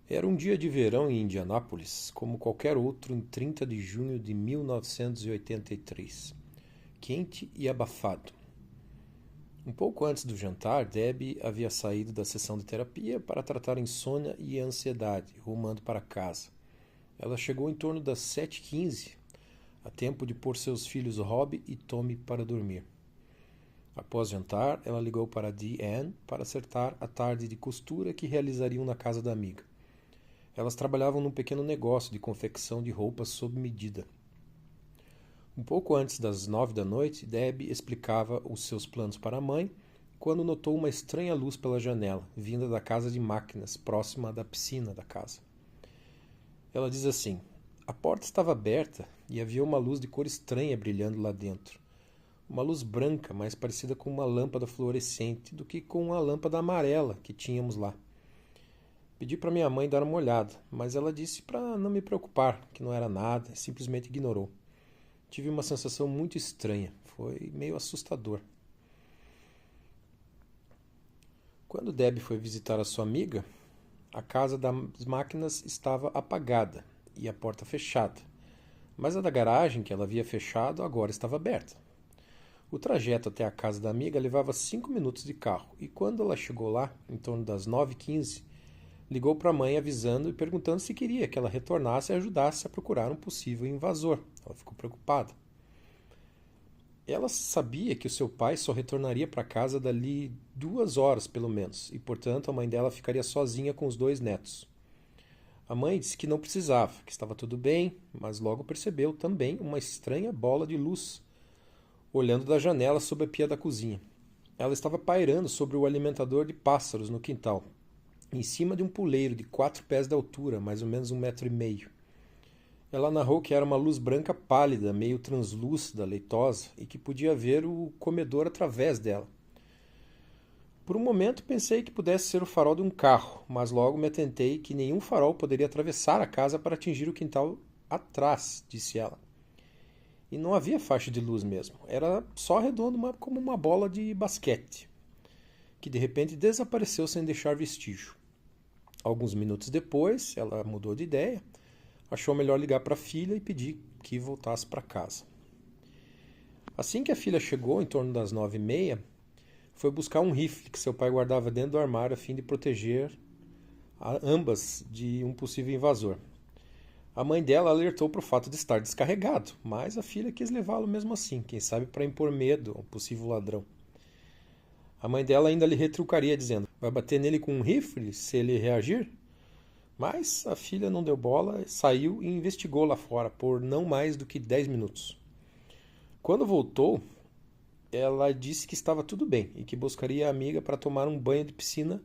Era um dia de verão em Indianápolis, como qualquer outro em 30 de junho de 1983. Quente e abafado. Um pouco antes do jantar, Debbie havia saído da sessão de terapia para tratar insônia e ansiedade, rumando para casa. Ela chegou em torno das 7h15, a tempo de pôr seus filhos Robbie e Tommy para dormir. Após jantar, ela ligou para Deanne para acertar a tarde de costura que realizariam na casa da amiga. Elas trabalhavam num pequeno negócio de confecção de roupas sob medida. Um pouco antes das 9 da noite, Debbie explicava os seus planos para a mãe quando notou uma estranha luz pela janela, vinda da casa de máquinas, próxima da piscina da casa. Ela diz assim: a porta estava aberta e havia uma luz de cor estranha brilhando lá dentro. Uma luz branca, mais parecida com uma lâmpada fluorescente do que com a lâmpada amarela que tínhamos lá. Pedi para minha mãe dar uma olhada, mas ela disse para não me preocupar, que não era nada, e simplesmente ignorou. Tive uma sensação muito estranha, foi meio assustador. Quando Debbie foi visitar a sua amiga, a casa das máquinas estava apagada e a porta fechada, mas a da garagem que ela havia fechado agora estava aberta. O trajeto até a casa da amiga levava 5 minutos de carro, e quando ela chegou lá, em torno das 9h15, ligou para a mãe avisando e perguntando se queria que ela retornasse e ajudasse a procurar um possível invasor. Ela ficou preocupada. Ela sabia que o seu pai só retornaria para casa dali 2 horas, pelo menos, e portanto a mãe dela ficaria sozinha com os 2 netos. A mãe disse que não precisava, que estava tudo bem, mas logo percebeu também uma estranha bola de luz olhando da janela sob a pia da cozinha. Ela estava pairando sobre o alimentador de pássaros no quintal, em cima de um puleiro de 4 pés de altura, mais ou menos 1,5 m. Ela narrou que era uma luz branca pálida, meio translúcida, leitosa, e que podia ver o comedor através dela. Por um momento pensei que pudesse ser o farol de um carro, mas logo me atentei que nenhum farol poderia atravessar a casa para atingir o quintal atrás, disse ela. E não havia faixa de luz mesmo, era só redondo como uma bola de basquete, que de repente desapareceu sem deixar vestígio. Alguns minutos depois, ela mudou de ideia, achou melhor ligar para a filha e pedir que voltasse para casa. Assim que a filha chegou, em torno das 9h30, foi buscar um rifle que seu pai guardava dentro do armário a fim de proteger ambas de um possível invasor. A mãe dela alertou para o fato de estar descarregado, mas a filha quis levá-lo mesmo assim, quem sabe para impor medo ao possível ladrão. A mãe dela ainda lhe retrucaria, dizendo: vai bater nele com um rifle se ele reagir? Mas a filha não deu bola, saiu e investigou lá fora por não mais do que 10 minutos. Quando voltou, ela disse que estava tudo bem e que buscaria a amiga para tomar um banho de piscina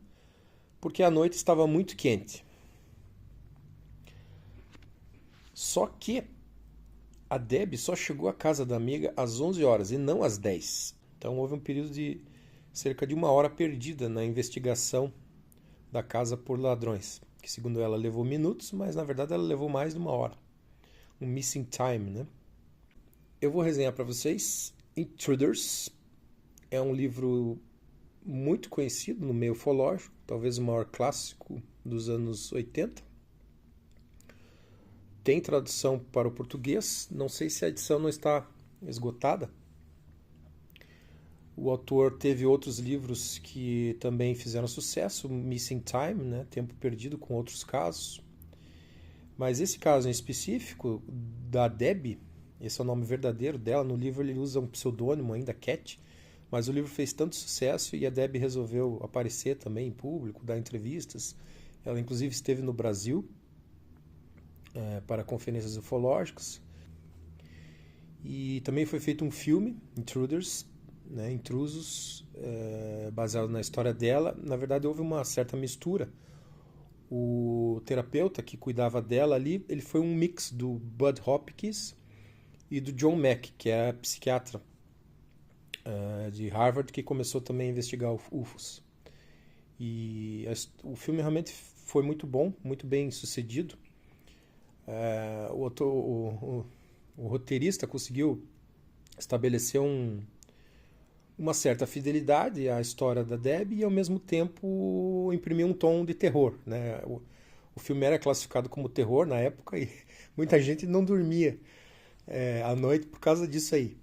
porque a noite estava muito quente. Só que a Debbie só chegou à casa da amiga às 11 horas e não às 10. Então houve um período de cerca de 1 hora perdida na investigação da casa por ladrões, que segundo ela levou minutos, mas na verdade ela levou mais de 1 hora. Um missing time, né? Eu vou resenhar para vocês Intruders. É um livro muito conhecido no meio ufológico, talvez o maior clássico dos anos 80. Tem tradução para o português, não sei se a edição não está esgotada. O autor teve outros livros que também fizeram sucesso, Missing Time, né? Tempo Perdido, com outros casos. Mas esse caso em específico, da Debbie, esse é o nome verdadeiro dela, no livro ele usa um pseudônimo ainda, Cat, mas o livro fez tanto sucesso e a Debbie resolveu aparecer também em público, dar entrevistas. Ela inclusive esteve no Brasil para conferências ufológicas. E também foi feito um filme, Intruders, né, Intrusos, baseado na história dela. Na verdade houve uma certa mistura. O terapeuta que cuidava dela ali, ele foi um mix do Bud Hopkins e do John Mack, que é a psiquiatra de Harvard, que começou também a investigar UFOs. E o filme realmente foi muito bom, muito bem sucedido. O roteirista conseguiu estabelecer uma certa fidelidade à história da Debbie e ao mesmo tempo imprimir um tom de terror, né? O filme era classificado como terror na época e muita gente não dormia à noite por causa disso aí.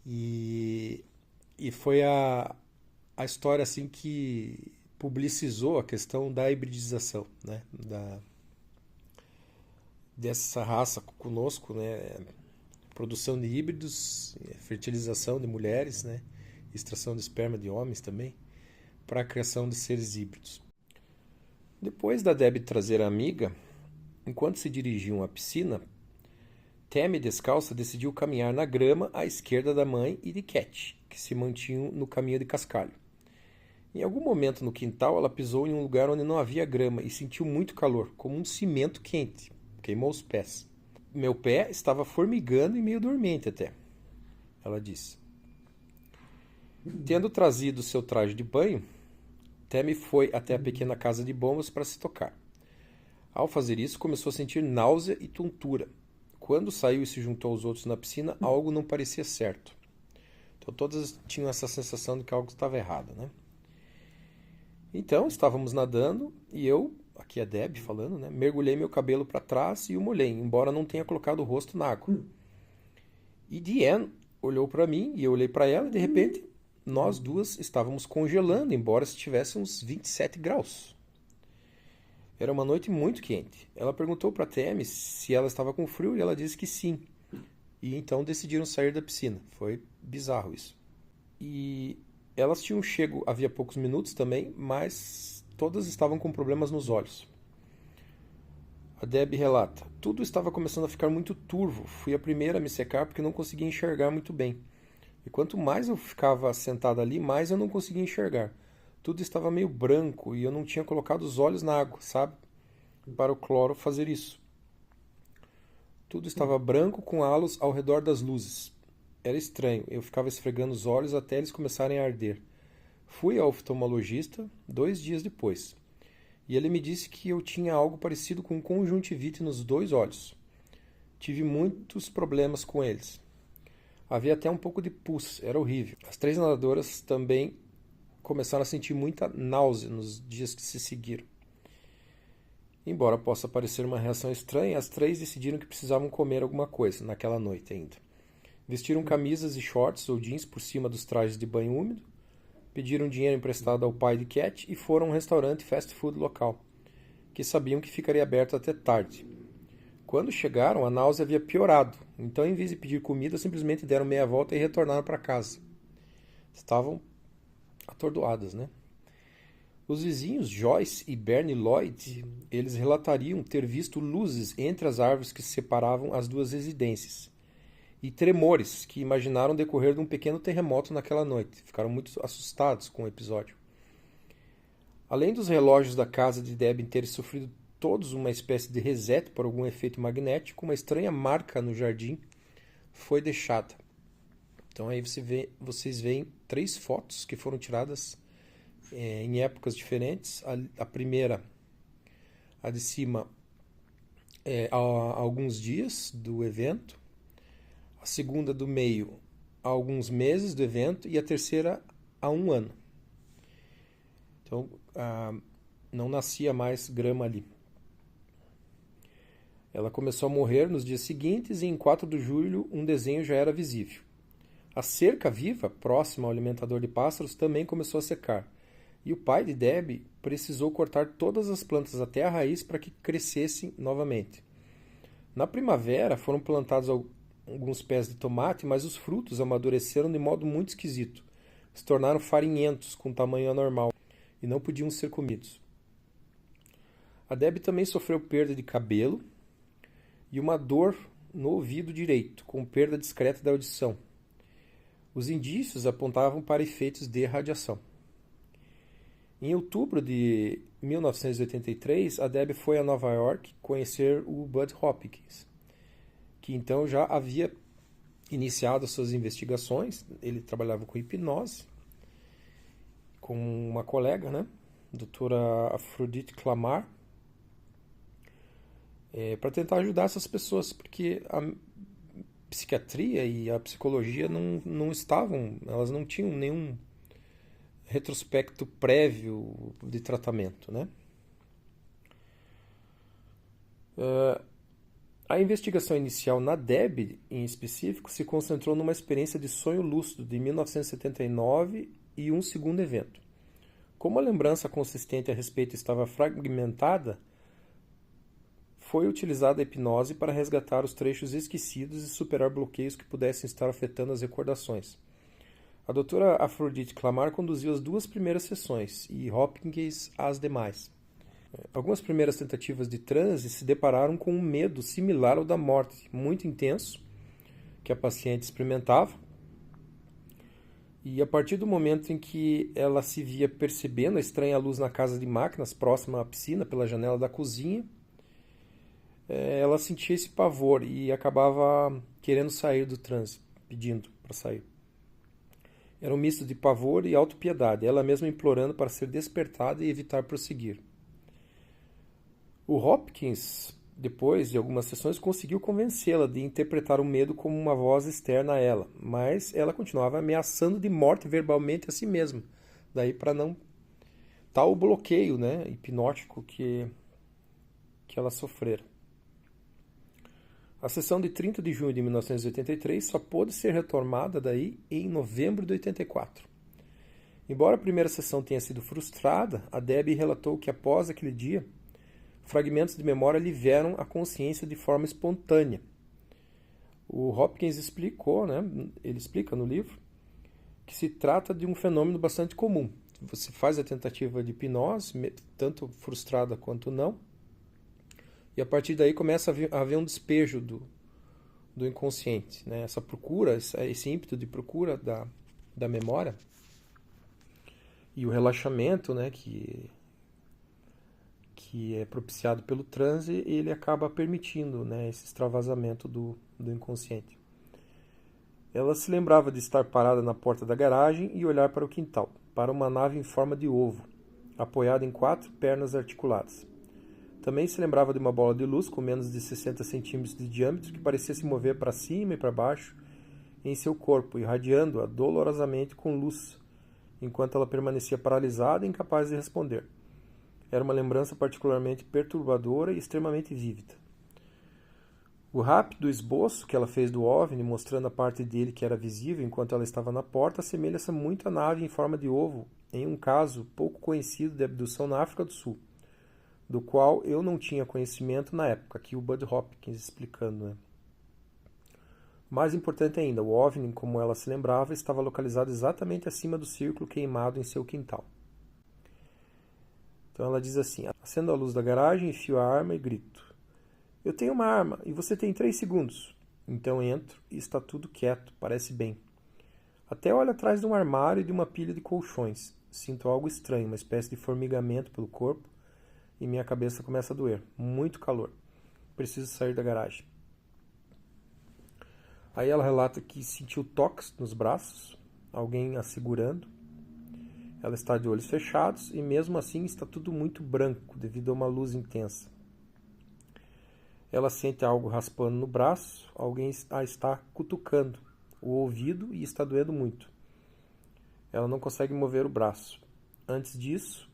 E, e foi a história assim que publicizou a questão da hibridização, né? Dessa raça conosco, né? Produção de híbridos, fertilização de mulheres, né? Extração de esperma de homens também, para a criação de seres híbridos. Depois da Debbie trazer a amiga, enquanto se dirigiam à piscina, Tammy descalça decidiu caminhar na grama à esquerda da mãe e de Cat, que se mantinham no caminho de cascalho. Em algum momento no quintal, ela pisou em um lugar onde não havia grama e sentiu muito calor, como um cimento quente. Queimou os pés. Meu pé estava formigando e meio dormente até, ela disse. Tendo trazido seu traje de banho, Tammy foi até a pequena casa de bombas para se tocar. Ao fazer isso, começou a sentir náusea e tontura. Quando saiu e se juntou aos outros na piscina, algo não parecia certo. Então todas tinham essa sensação de que algo estava errado, né? Então, estávamos nadando e eu, aqui é a Deb falando, né? Mergulhei meu cabelo para trás e o molhei, embora não tenha colocado o rosto na água. E Diane olhou para mim e eu olhei para ela e de repente nós duas estávamos congelando, embora estivéssemos 27 graus. Era uma noite muito quente. Ela perguntou para Tammy se ela estava com frio e ela disse que sim. E então decidiram sair da piscina. Foi bizarro isso. E elas tinham chego havia poucos minutos também, mas todas estavam com problemas nos olhos. A Deb relata: tudo estava começando a ficar muito turvo. Fui a primeira a me secar porque não conseguia enxergar muito bem. E quanto mais eu ficava sentada ali, mais eu não conseguia enxergar. Tudo estava meio branco e eu não tinha colocado os olhos na água, sabe? Para o cloro fazer isso. Tudo estava branco com halos ao redor das luzes. Era estranho, eu ficava esfregando os olhos até eles começarem a arder. Fui ao oftalmologista 2 dias depois, e ele me disse que eu tinha algo parecido com conjuntivite nos 2 olhos. Tive muitos problemas com eles. Havia até um pouco de pus, era horrível. As 3 nadadoras também começaram a sentir muita náusea nos dias que se seguiram. Embora possa parecer uma reação estranha, as 3 decidiram que precisavam comer alguma coisa naquela noite ainda. Vestiram camisas e shorts ou jeans por cima dos trajes de banho úmido, pediram dinheiro emprestado ao pai de Cat e foram a um restaurante fast food local, que sabiam que ficaria aberto até tarde. Quando chegaram, a náusea havia piorado, então em vez de pedir comida, simplesmente deram meia volta e retornaram para casa. Estavam atordoadas, né? Os vizinhos Joyce e Bernie Lloyd, eles relatariam ter visto luzes entre as árvores que separavam as 2 residências e tremores que imaginaram decorrer de um pequeno terremoto naquela noite. Ficaram muito assustados com o episódio. Além dos relógios da casa de Deb terem sofrido todos uma espécie de reset por algum efeito magnético, uma estranha marca no jardim foi deixada. Então aí vocês veem 3 fotos que foram tiradas em épocas diferentes. A primeira, a de cima, há alguns dias do evento. A segunda do meio, há alguns meses do evento. E a terceira, há 1 ano. Então, não nascia mais grama ali. Ela começou a morrer nos dias seguintes e em 4 de julho um desenho já era visível. A cerca viva, próxima ao alimentador de pássaros, também começou a secar. E o pai de Deb precisou cortar todas as plantas até a raiz para que crescessem novamente. Na primavera foram plantados alguns pés de tomate, mas os frutos amadureceram de modo muito esquisito. Se tornaram farinhentos, com tamanho anormal, e não podiam ser comidos. A Deb também sofreu perda de cabelo e uma dor no ouvido direito, com perda discreta da audição. Os indícios apontavam para efeitos de radiação. Em outubro de 1983, a Deb foi a Nova York conhecer o Bud Hopkins, que então já havia iniciado suas investigações. Ele trabalhava com hipnose, com uma colega, né, doutora Aphrodite Clamar, para tentar ajudar essas pessoas, porque a psiquiatria e a psicologia não estavam, elas não tinham nenhum retrospecto prévio de tratamento, né? A investigação inicial na DEB, em específico, se concentrou numa experiência de sonho lúcido de 1979 e um segundo evento. Como a lembrança consistente a respeito estava fragmentada, foi utilizada a hipnose para resgatar os trechos esquecidos e superar bloqueios que pudessem estar afetando as recordações. A doutora Aphrodite Clamar conduziu as 2 primeiras sessões e Hopkins as demais. Algumas primeiras tentativas de transe se depararam com um medo similar ao da morte, muito intenso, que a paciente experimentava. E a partir do momento em que ela se via percebendo a estranha luz na casa de máquinas, próxima à piscina, pela janela da cozinha, ela sentia esse pavor e acabava querendo sair do transe, pedindo para sair. Era um misto de pavor e autopiedade, ela mesma implorando para ser despertada e evitar prosseguir. O Hopkins, depois de algumas sessões, conseguiu convencê-la de interpretar o medo como uma voz externa a ela, mas ela continuava ameaçando de morte verbalmente a si mesma. Daí para não tal bloqueio, né, hipnótico que ela sofrera. A sessão de 30 de junho de 1983 só pôde ser retomada daí em novembro de 84. Embora a primeira sessão tenha sido frustrada, a Debbie relatou que após aquele dia, fragmentos de memória lhe vieram à consciência de forma espontânea. O Hopkins explicou, né, ele explica no livro, que se trata de um fenômeno bastante comum. Você faz a tentativa de hipnose, tanto frustrada quanto não, e a partir daí começa a haver um despejo do inconsciente. Né? Essa procura, esse ímpeto de procura da memória e o relaxamento, né, que é propiciado pelo transe, ele acaba permitindo, né, esse extravasamento do inconsciente. Ela se lembrava de estar parada na porta da garagem e olhar para o quintal, para uma nave em forma de ovo, apoiada em 4 pernas articuladas. Também se lembrava de uma bola de luz com menos de 60 centímetros de diâmetro que parecia se mover para cima e para baixo em seu corpo, irradiando-a dolorosamente com luz, enquanto ela permanecia paralisada e incapaz de responder. Era uma lembrança particularmente perturbadora e extremamente vívida. O rápido esboço que ela fez do OVNI, mostrando a parte dele que era visível enquanto ela estava na porta, assemelha-se muito à nave em forma de ovo, em um caso pouco conhecido de abdução na África do Sul, do qual eu não tinha conhecimento na época, aqui o Bud Hopkins explicando. Né? Mais importante ainda, o OVNI, como ela se lembrava, estava localizado exatamente acima do círculo queimado em seu quintal. Então ela diz assim: acendo a luz da garagem, enfio a arma e grito: eu tenho uma arma e você tem 3 segundos. Então entro e está tudo quieto, parece bem. Até olho atrás de um armário e de uma pilha de colchões. Sinto algo estranho, uma espécie de formigamento pelo corpo e minha cabeça começa a doer. Muito calor. Preciso sair da garagem. Aí ela relata que sentiu toques nos braços, alguém a segurando. Ela está de olhos fechados e mesmo assim está tudo muito branco devido a uma luz intensa. Ela sente algo raspando no braço, alguém a está cutucando o ouvido e está doendo muito. Ela não consegue mover o braço. Antes disso,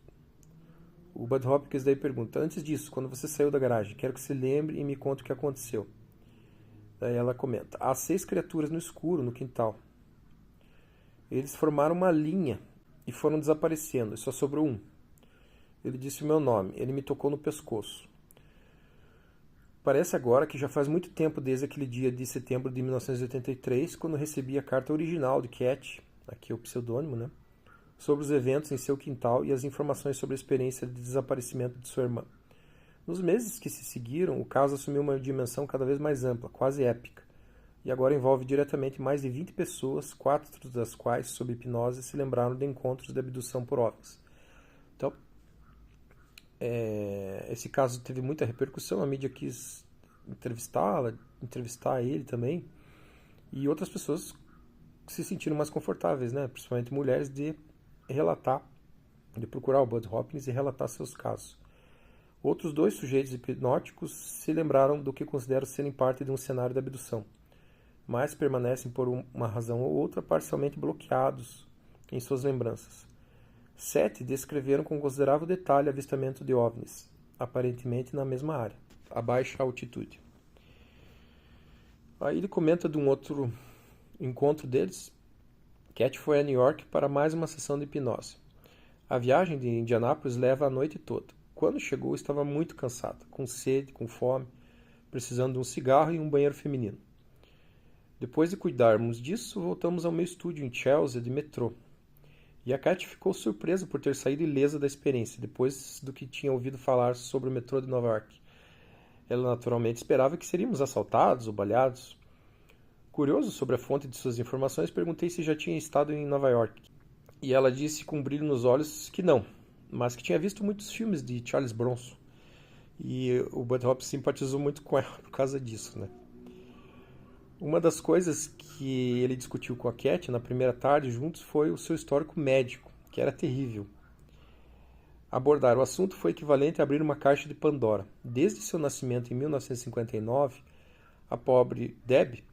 o Bud Hopkins daí pergunta: antes disso, quando você saiu da garagem, quero que você lembre e me conte o que aconteceu. Daí ela comenta: há 6 criaturas no escuro, no quintal. Eles formaram uma linha e foram desaparecendo, e só sobrou um. Ele disse o meu nome, ele me tocou no pescoço. Parece agora que já faz muito tempo desde aquele dia de setembro de 1983, quando recebi a carta original de Cat, aqui é o pseudônimo, né, sobre os eventos em seu quintal e as informações sobre a experiência de desaparecimento de sua irmã. Nos meses que se seguiram, o caso assumiu uma dimensão cada vez mais ampla, quase épica, e agora envolve diretamente mais de 20 pessoas, 4 das quais, sob hipnose, se lembraram de encontros de abdução por OVNIs. Então, esse caso teve muita repercussão, a mídia quis entrevistar ele também, e outras pessoas se sentiram mais confortáveis, né? Principalmente mulheres, de procurar o Bud Hopkins e relatar seus casos. Outros 2 sujeitos hipnóticos se lembraram do que consideram serem parte de um cenário de abdução, mas permanecem por uma razão ou outra parcialmente bloqueados em suas lembranças. 7 descreveram com considerável detalhe avistamento de OVNIs, aparentemente na mesma área. a baixa altitude. Aí ele comenta de um outro encontro deles. Cat foi a New York para mais uma sessão de hipnose. A viagem de Indianápolis leva a noite toda. Quando chegou, estava muito cansada, com sede, com fome, precisando de um cigarro e um banheiro feminino. Depois de cuidarmos disso, voltamos ao meu estúdio em Chelsea de metrô. E a Cat ficou surpresa por ter saído ilesa da experiência, depois do que tinha ouvido falar sobre o metrô de Nova York. Ela naturalmente esperava que seríamos assaltados ou baleados. Curioso sobre a fonte de suas informações, perguntei se já tinha estado em Nova York. E ela disse com um brilho nos olhos que não, mas que tinha visto muitos filmes de Charles Bronson. E o Bud Hopper simpatizou muito com ela por causa disso, né? Uma das coisas que ele discutiu com a Cat na primeira tarde juntos foi o seu histórico médico, que era terrível. Abordar o assunto foi equivalente a abrir uma caixa de Pandora. Desde seu nascimento em 1959, a pobre Deb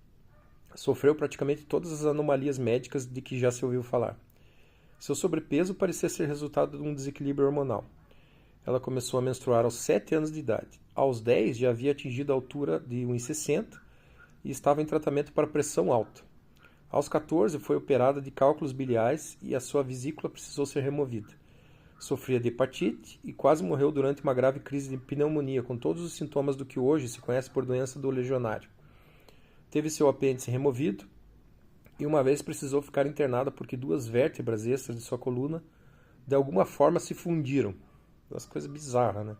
sofreu praticamente todas as anomalias médicas de que já se ouviu falar. Seu sobrepeso parecia ser resultado de um desequilíbrio hormonal. Ela começou a menstruar aos 7 anos de idade. Aos 10 já havia atingido a altura de 1,60 e estava em tratamento para pressão alta. Aos 14 foi operada de cálculos biliares e a sua vesícula precisou ser removida. Sofria de hepatite e quase morreu durante uma grave crise de pneumonia, com todos os sintomas do que hoje se conhece por doença do legionário. Teve seu apêndice removido e uma vez precisou ficar internada porque 2 vértebras extras de sua coluna de alguma forma se fundiram. Umas coisas bizarras, né?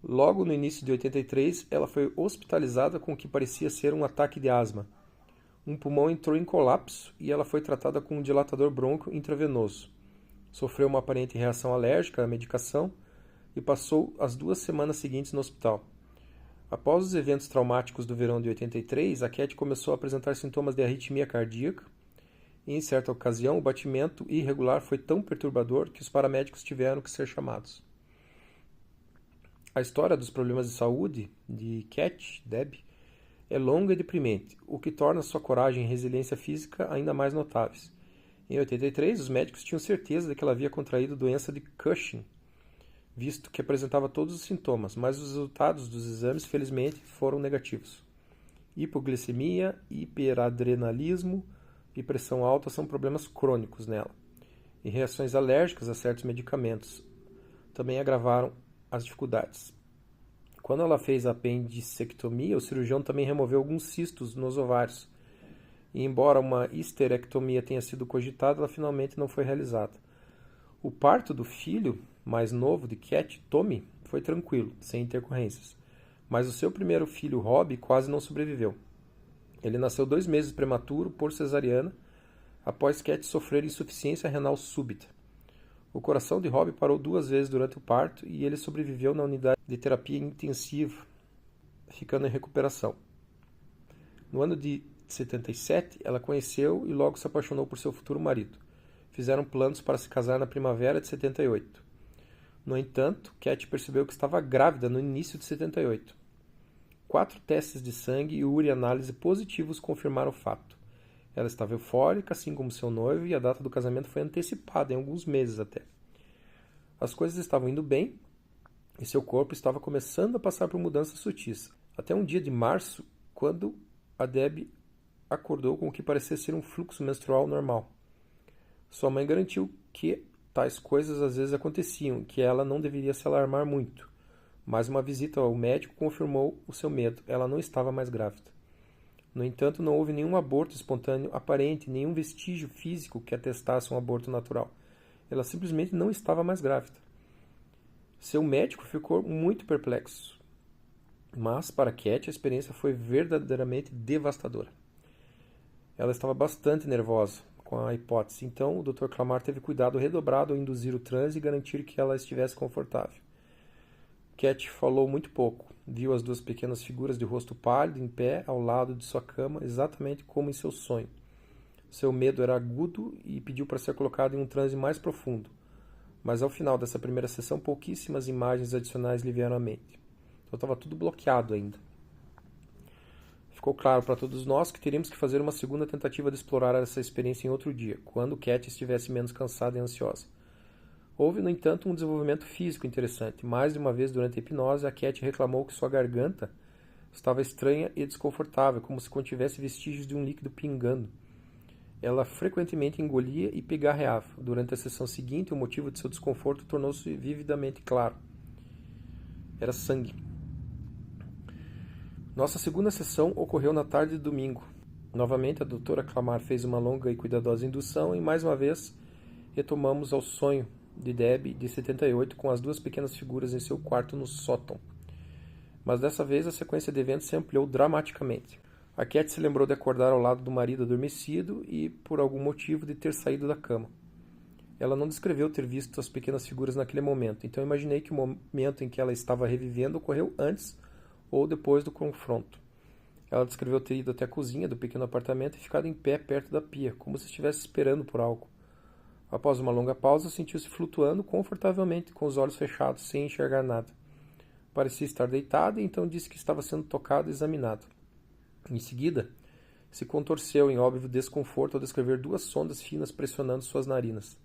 Logo no início de 83, ela foi hospitalizada com o que parecia ser um ataque de asma. Um pulmão entrou em colapso e ela foi tratada com um dilatador brônquio intravenoso. Sofreu uma aparente reação alérgica à medicação e passou as 2 semanas seguintes no hospital. Após os eventos traumáticos do verão de 83, a Cat começou a apresentar sintomas de arritmia cardíaca e, em certa ocasião, o batimento irregular foi tão perturbador que os paramédicos tiveram que ser chamados. A história dos problemas de saúde de Cat, Deb, é longa e deprimente, o que torna sua coragem e resiliência física ainda mais notáveis. Em 83, os médicos tinham certeza de que ela havia contraído doença de Cushing, visto que apresentava todos os sintomas, mas os resultados dos exames, felizmente, foram negativos. Hipoglicemia, hiperadrenalismo e pressão alta são problemas crônicos nela, e reações alérgicas a certos medicamentos também agravaram as dificuldades. Quando ela fez a apendicectomia, o cirurgião também removeu alguns cistos nos ovários. E embora uma histerectomia tenha sido cogitada, ela finalmente não foi realizada. O parto do filho mais novo de Cat, Tommy, foi tranquilo, sem intercorrências. Mas o seu primeiro filho, Robbie, quase não sobreviveu. Ele nasceu 2 meses prematuro por cesariana, após Cat sofrer insuficiência renal súbita. O coração de Robbie parou 2 vezes durante o parto e ele sobreviveu na unidade de terapia intensiva, ficando em recuperação. No ano de 77, ela conheceu e logo se apaixonou por seu futuro marido. Fizeram planos para se casar na primavera de 78. No entanto, Cat percebeu que estava grávida no início de 78. 4 testes de sangue e ureanálise positivos confirmaram o fato. Ela estava eufórica, assim como seu noivo, e a data do casamento foi antecipada em alguns meses até. As coisas estavam indo bem e seu corpo estava começando a passar por mudanças sutis. Até um dia de março, quando a Deb acordou com o que parecia ser um fluxo menstrual normal. Sua mãe garantiu que tais coisas às vezes aconteciam e que ela não deveria se alarmar muito. Mas uma visita ao médico confirmou o seu medo. Ela não estava mais grávida. No entanto, não houve nenhum aborto espontâneo aparente, nenhum vestígio físico que atestasse um aborto natural. Ela simplesmente não estava mais grávida. Seu médico ficou muito perplexo. Mas, para Cat, a experiência foi verdadeiramente devastadora. Ela estava bastante nervosa com a hipótese, então o Dr. Clamar teve cuidado redobrado ao induzir o transe e garantir que ela estivesse confortável. Cat falou muito pouco. Viu as 2 pequenas figuras de rosto pálido em pé ao lado de sua cama, exatamente como em seu sonho. Seu medo era agudo e pediu para ser colocado em um transe mais profundo. Mas ao final dessa primeira sessão, pouquíssimas imagens adicionais lhe vieram à mente. Então estava tudo bloqueado ainda. Ficou claro para todos nós que teríamos que fazer uma segunda tentativa de explorar essa experiência em outro dia, quando Cat estivesse menos cansada e ansiosa. Houve, no entanto, um desenvolvimento físico interessante. Mais de uma vez durante a hipnose, a Cat reclamou que sua garganta estava estranha e desconfortável, como se contivesse vestígios de um líquido pingando. Ela frequentemente engolia e pigarreava. Durante a sessão seguinte, o motivo de seu desconforto tornou-se vividamente claro. Era sangue. Nossa segunda sessão ocorreu na tarde de domingo. Novamente, a doutora Clamar fez uma longa e cuidadosa indução e, mais uma vez, retomamos ao sonho de Debbie, de 78, com as duas pequenas figuras em seu quarto no sótão. Mas dessa vez a sequência de eventos se ampliou dramaticamente. A Cat se lembrou de acordar ao lado do marido adormecido e, por algum motivo, de ter saído da cama. Ela não descreveu ter visto as pequenas figuras naquele momento, então imaginei que o momento em que ela estava revivendo ocorreu antes ou depois do confronto. Ela descreveu ter ido até a cozinha do pequeno apartamento e ficado em pé perto da pia, como se estivesse esperando por algo. Após uma longa pausa, sentiu-se flutuando confortavelmente, com os olhos fechados, sem enxergar nada. Parecia estar deitada e então disse que estava sendo tocado e examinado. Em seguida, se contorceu em óbvio desconforto ao descrever duas sondas finas pressionando suas narinas.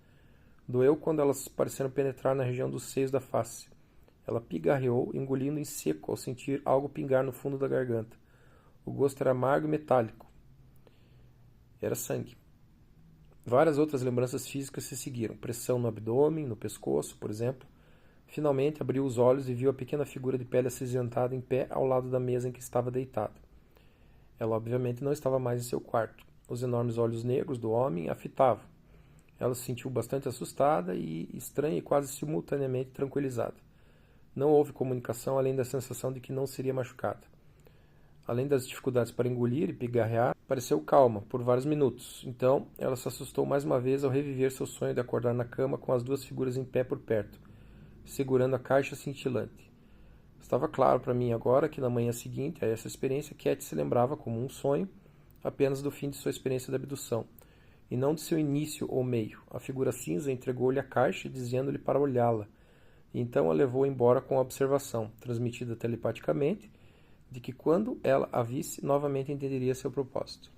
Doeu quando elas pareceram penetrar na região dos seios da face. Ela pigarreou, engolindo em seco ao sentir algo pingar no fundo da garganta. O gosto era amargo e metálico. Era sangue. Várias outras lembranças físicas se seguiram. Pressão no abdômen, no pescoço, por exemplo. Finalmente abriu os olhos e viu a pequena figura de pele acinzentada em pé ao lado da mesa em que estava deitada. Ela obviamente não estava mais em seu quarto. Os enormes olhos negros do homem a fitavam. Ela se sentiu bastante assustada e estranha e quase simultaneamente tranquilizada. Não houve comunicação além da sensação de que não seria machucada. Além das dificuldades para engolir e pigarrear, pareceu calma por vários minutos. Então, ela se assustou mais uma vez ao reviver seu sonho de acordar na cama com as duas figuras em pé por perto, segurando a caixa cintilante. Estava claro para mim agora que na manhã seguinte a essa experiência, Cat se lembrava como um sonho apenas do fim de sua experiência de abdução, e não de seu início ou meio. A figura cinza entregou-lhe a caixa, dizendo-lhe para olhá-la, e então a levou embora com a observação, transmitida telepaticamente, de que quando ela a visse, novamente entenderia seu propósito.